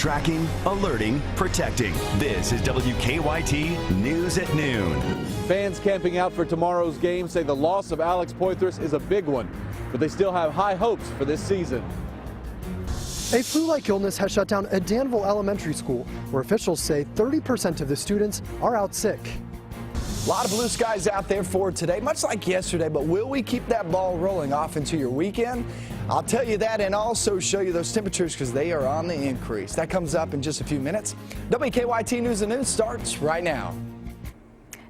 Tracking, alerting, protecting. This is WKYT News at Noon. Fans camping out for tomorrow's game say the loss of Alex Poythress is a big one, but they still have high hopes for this season. A flu-like illness has shut down a Danville elementary school, where officials say 30% of the students are out sick. A lot of blue skies out there for today, much like yesterday, but will we keep that ball rolling off into your weekend? I'll tell you that and also show you those temperatures because they are on the increase. That comes up in just a few minutes. WKYT News and Noon starts right now.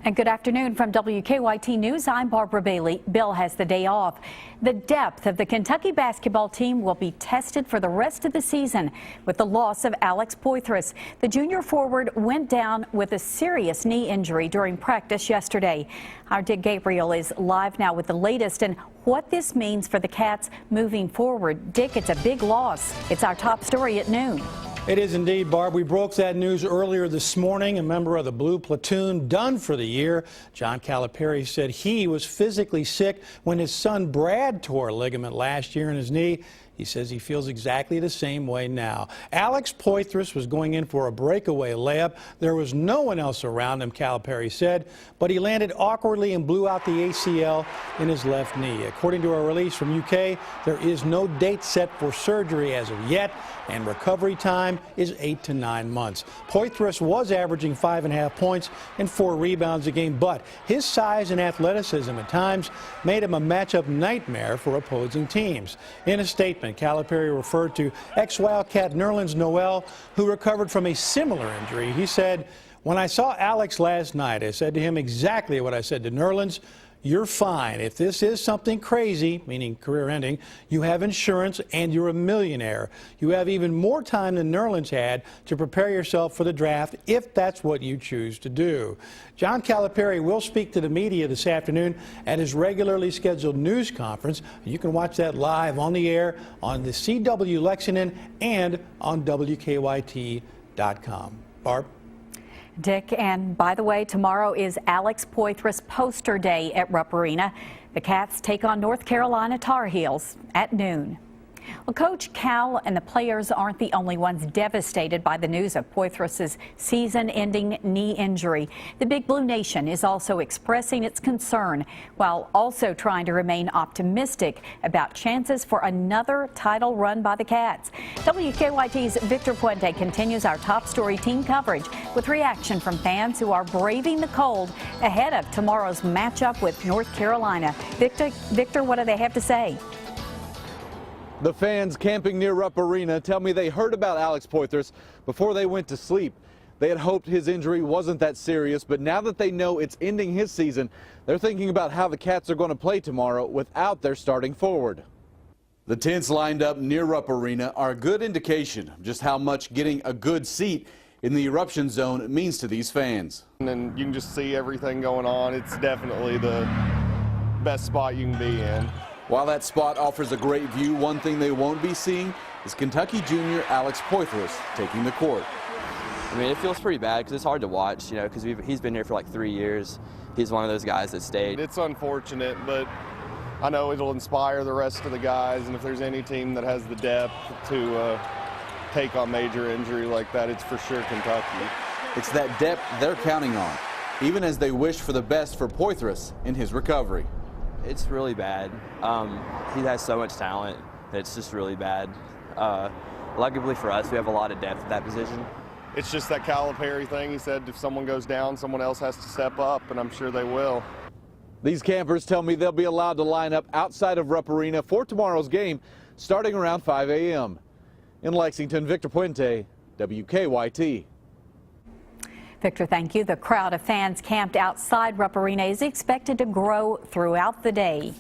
And good afternoon from WKYT News. I'm Barbara Bailey. Bill has the day off. The depth of the Kentucky basketball team will be tested for the rest of the season with the loss of Alex Poythress. The junior forward went down with a serious knee injury during practice yesterday. Our Dick Gabriel is live now with the latest and what this means for the Cats moving forward. Dick, it's a big loss. It's our top story at noon. It is indeed, Barb. We broke that news earlier this morning. A member of the Blue Platoon done for the year. John Calipari said he was physically sick when his son Brad tore a ligament last year in his knee. He says he feels exactly the same way now. Alex Poythress was going in for a breakaway layup. There was no one else around him, Calipari said, but he landed awkwardly and blew out the ACL in his left knee. According to a release from UK, there is no date set for surgery as of yet, and recovery time is 8 to 9 months. Poythress was averaging 5.5 points and 4 rebounds a game, but his size and athleticism at times made him a matchup nightmare for opposing teams. In a statement, Calipari referred to ex-Wildcat Nerlens Noel, who recovered from a similar injury. He said, "When I saw Alex last night, I said to him exactly what I said to Nerlens. You're fine. If this is something crazy, meaning career-ending, you have insurance and you're a millionaire. You have even more time than Nerlens had to prepare yourself for the draft if that's what you choose to do." John Calipari will speak to the media this afternoon at his regularly scheduled news conference. You can watch that live on the air on the CW Lexington and on WKYT.com. Barb? Dick, and by the way, tomorrow is Alex Poythress poster day at Rupp Arena. The Cats take on North Carolina Tar Heels at noon. Well, Coach Cal and the players aren't the only ones devastated by the news of Poythress's season-ending knee injury. The Big Blue Nation is also expressing its concern while also trying to remain optimistic about chances for another title run by the Cats. WKYT's Victor Puente continues our top story team coverage with reaction from fans who are braving the cold ahead of tomorrow's matchup with North Carolina. Victor, what do they have to say? The fans camping near Rupp Arena tell me they heard about Alex Poythress before they went to sleep. They had hoped his injury wasn't that serious, but now that they know it's ending his season, they're thinking about how the Cats are going to play tomorrow without their starting forward. The tents lined up near Rupp Arena are a good indication of just how much getting a good seat in the eruption zone means to these fans. And you can just see everything going on. It's definitely the best spot you can be in. While that spot offers a great view, one thing they won't be seeing is Kentucky junior Alex Poythress taking the court. I mean, it feels pretty bad because it's hard to watch, you know, because he's been here for like 3 years. He's one of those guys that stayed. It's unfortunate, but I know it'll inspire the rest of the guys, and if there's any team that has the depth to take on major injury like that, it's for sure Kentucky. It's that depth they're counting on, even as they wish for the best for Poythress in his recovery. It's really bad. He has so much talent that it's just really bad. Luckily for us, we have a lot of depth at that position. It's just that Calipari thing. He said if someone goes down, someone else has to step up, and I'm sure they will. These campers tell me they'll be allowed to line up outside of Rupp Arena for tomorrow's game, starting around 5 a.m. In Lexington, Victor Puente, WKYT. Victor, thank you. The crowd of fans camped outside Rupp Arena is expected to grow throughout the day.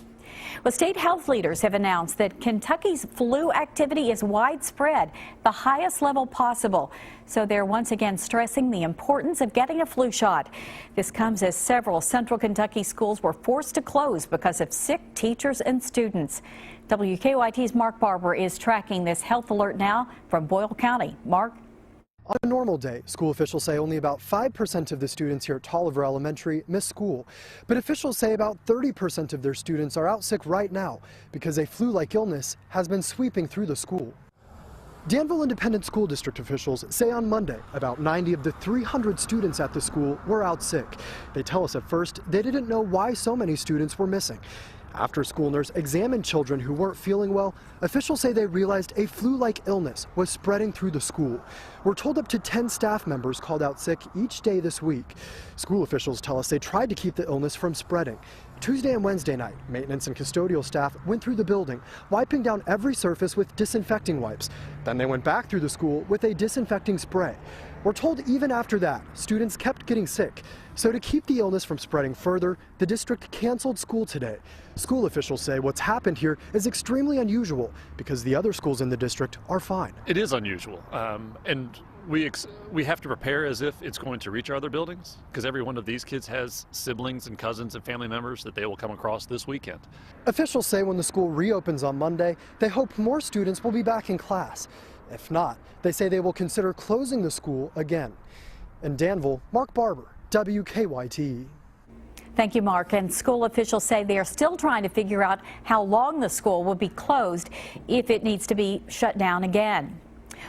Well, state health leaders have announced that Kentucky's flu activity is widespread, the highest level possible. So they're once again stressing the importance of getting a flu shot. This comes as several central Kentucky schools were forced to close because of sick teachers and students. WKYT's Mark Barber is tracking this health alert now from Boyle County. Mark? On a normal day, school officials say only about 5% of the students here at Tolliver Elementary miss school. But officials say about 30% of their students are out sick right now because a flu-like illness has been sweeping through the school. Danville Independent School District officials say on Monday about 90 of the 300 students at the school were out sick. They tell us at first they didn't know why so many students were missing. After school nurse examined children who weren't feeling well, officials say they realized a flu-like illness was spreading through the school. We're told up to 10 staff members called out sick each day this week. School officials tell us they tried to keep the illness from spreading. Tuesday and Wednesday night, maintenance and custodial staff went through the building, wiping down every surface with disinfecting wipes. Then they went back through the school with a disinfecting spray. We're told even after that, students kept getting sick. So to keep the illness from spreading further, the district canceled school today. School officials say what's happened here is extremely unusual because the other schools in the district are fine. It is unusual, and we have to prepare as if it's going to reach our other buildings, because every one of these kids has siblings and cousins and family members that they will come across this weekend. Officials say when the school reopens on Monday, they hope more students will be back in class. If not, they say they will consider closing the school again. In Danville, Mark Barber, WKYT. Thank you, Mark. And school officials say they are still trying to figure out how long the school will be closed if it needs to be shut down again.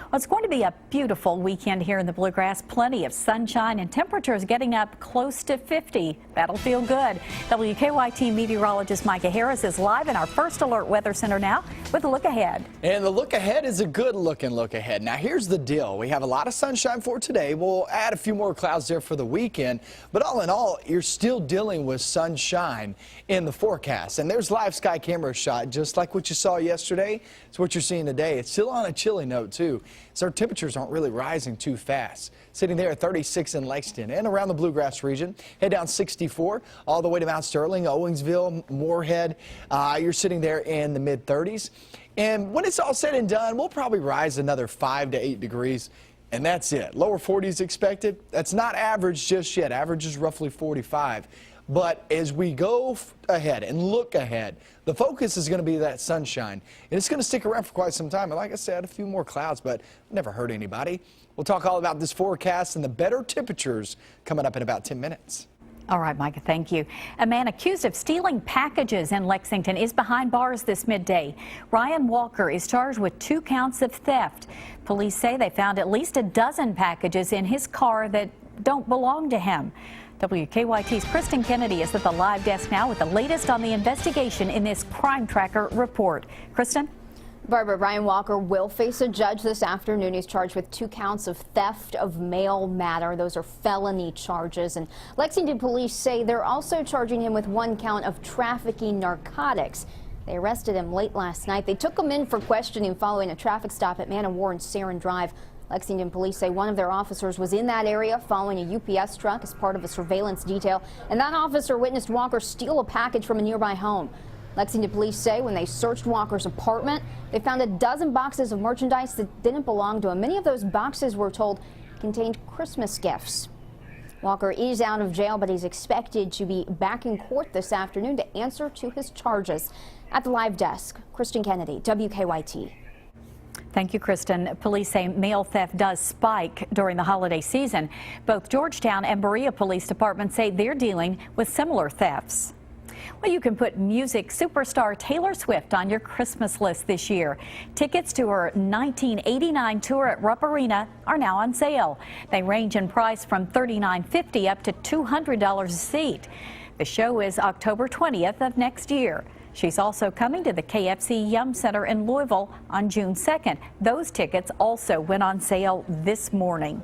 Well, it's going to be a beautiful weekend here in the Bluegrass. Plenty of sunshine and temperatures getting up close to 50. That'll feel good. WKYT meteorologist Micah Harris is live in our First Alert Weather Center now with a look ahead. And the look ahead is a good looking look ahead. Now here's the deal. We have a lot of sunshine for today. We'll add a few more clouds there for the weekend. But all in all, you're still dealing with sunshine in the forecast. And there's live sky camera shot just like what you saw yesterday. It's what you're seeing today. It's still on a chilly note too. So our temperatures aren't really rising too fast. Sitting there at 36 in Lexington and around the Bluegrass region. Head down 64 all the way to Mount Sterling, Owensville, Moorhead. You're sitting there in the mid 30s. And when it's all said and done, we'll probably rise another 5 to 8 degrees. And that's it. Lower 40s expected. That's not average just yet. Average is roughly 45. But as we go ahead and look ahead, the focus is going to be that sunshine. And it's going to stick around for quite some time. And like I said, a few more clouds, but never hurt anybody. We'll talk all about this forecast and the better temperatures coming up in about 10 minutes. All right, Micah, thank you. A man accused of stealing packages in Lexington is behind bars this midday. Ryan Walker is charged with 2 counts of theft. Police say they found at least a dozen packages in his car that don't belong to him. WKYT's Kristen Kennedy is at the live desk now with the latest on the investigation in this Crime Tracker report. Kristen? Barbara, Ryan Walker will face a judge this afternoon. He's charged with 2 counts of theft of mail matter. Those are felony charges. And Lexington police say they're also charging him with 1 count of trafficking narcotics. They arrested him late last night. They took him in for questioning following a traffic stop at Man of War and Sarin Drive. Lexington police say one of their officers was in that area following a UPS truck as part of a surveillance detail, and that officer witnessed Walker steal a package from a nearby home. Lexington police say when they searched Walker's apartment, they found a dozen boxes of merchandise that didn't belong to him. Many of those boxes, we're told, contained Christmas gifts. Walker is out of jail, but he's expected to be back in court this afternoon to answer to his charges. At the live desk, Kristen Kennedy, WKYT. Thank you, Kristen. Police say mail theft does spike during the holiday season. Both Georgetown and Berea Police Departments say they're dealing with similar thefts. Well, you can put music superstar Taylor Swift on your Christmas list this year. Tickets to her 1989 tour at Rupp Arena are now on sale. They range in price from $39.50 up to $200 a seat. The show is October 20th of next year. She's also coming to the KFC Yum Center in Louisville on June 2nd. Those tickets also went on sale this morning.